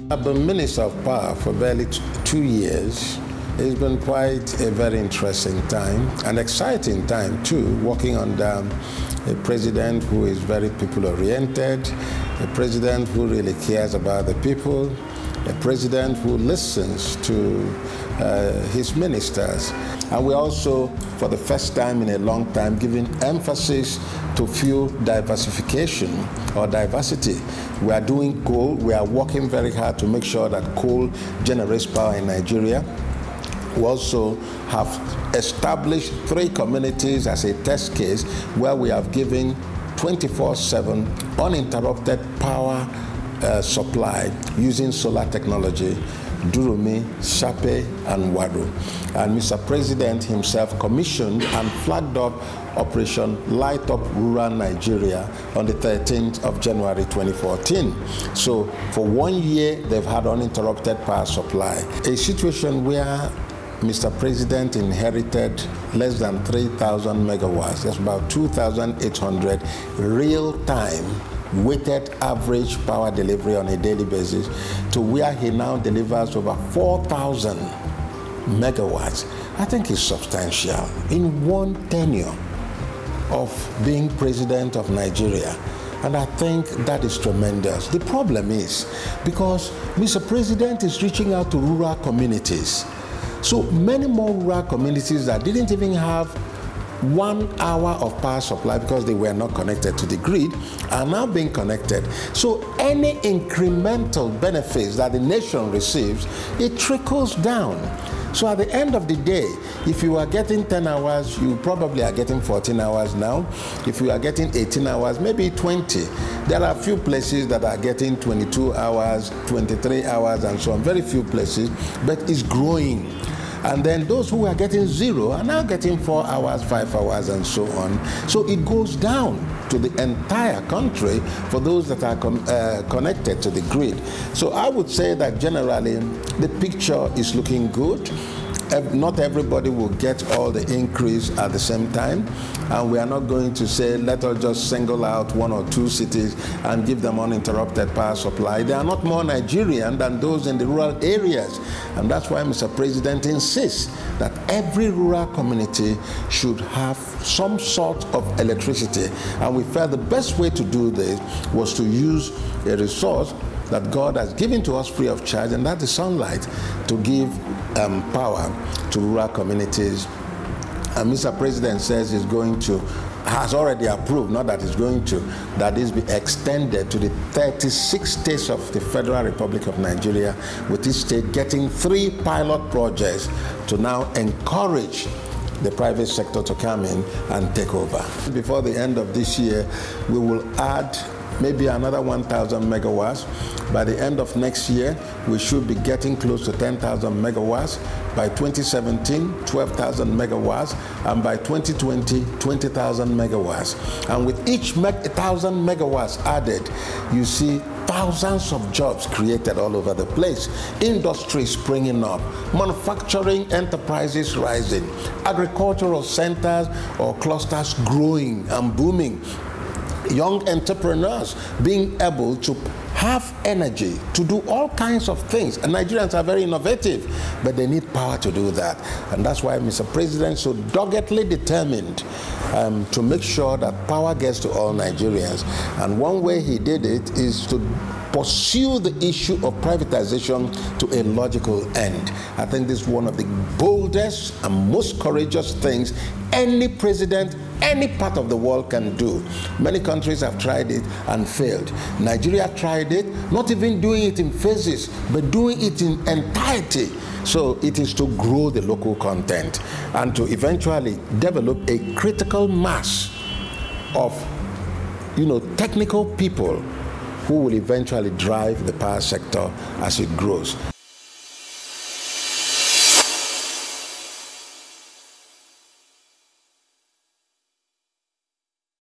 I've been Minister of Power for barely 2 years. It's been quite a very interesting time, an exciting time too, working under a president who is very people-oriented, a president who really cares about the people, a president who listens to his ministers. And we also, for the first time in a long time, giving emphasis to fuel diversification or diversity. We are doing coal. We are working very hard to make sure that coal generates power in Nigeria. We also have established 3 communities as a test case where we have given 24/7 uninterrupted power supply using solar technology, Durumi, Shape, and Wado. And Mr. President himself commissioned and flagged up Operation Light Up Rural Nigeria on the 13th of January 2014. So for 1 year, they've had uninterrupted power supply. A situation where Mr. President inherited less than 3,000 megawatts. That's about 2,800 real-time weighted average power delivery on a daily basis, to where he now delivers over 4,000 megawatts. I think it's substantial in one tenure of being president of Nigeria. And I think that is tremendous. The problem is because Mr. President is reaching out to rural communities. So many more rural communities that didn't even have 1 hour of power supply because they were not connected to the grid are now being connected. So any incremental benefits that the nation receives, it trickles down. So at the end of the day, if you are getting 10 hours, you probably are getting 14 hours now. If you are getting 18 hours, maybe 20. There are a few places that are getting 22 hours, 23 hours, and so on. Very few places, but it's growing. And then those who are getting 0 are now getting 4 hours, 5 hours, and so on. So it goes down to the entire country for those that are connected to the grid. So I would say that generally the picture is looking good. Not everybody will get all the increase at the same time, and we are not going to say let us just single out 1 or 2 cities and give them uninterrupted power supply. They are not more Nigerian than those in the rural areas, and that's why Mr. President insists that every rural community should have some sort of electricity. And we felt the best way to do this was to use a resource that God has given to us free of charge, and that's the sunlight, to give power to rural communities. And Mr. President says he's going to, has already approved, not that he's going to, that this be extended to the 36 states of the Federal Republic of Nigeria, with each state getting 3 pilot projects to now encourage the private sector to come in and take over. Before the end of this year, we will add maybe another 1,000 megawatts. By the end of next year, we should be getting close to 10,000 megawatts. By 2017, 12,000 megawatts. And by 2020, 20,000 megawatts. And with each 1,000 megawatts added, you see thousands of jobs created all over the place. Industry springing up, manufacturing enterprises rising, agricultural centers or clusters growing and booming. Young entrepreneurs being able to have energy to do all kinds of things. And Nigerians are very innovative, but they need power to do that. And that's why Mr. President is so doggedly determined to make sure that power gets to all Nigerians. And one way he did it is to pursue the issue of privatization to a logical end. I think this is one of the boldest and most courageous things any president, any part of the world can do. Many countries have tried it and failed. Nigeria tried it, not even doing it in phases, but doing it in entirety. So it is to grow the local content and to eventually develop a critical mass of, technical people who will eventually drive the power sector as it grows.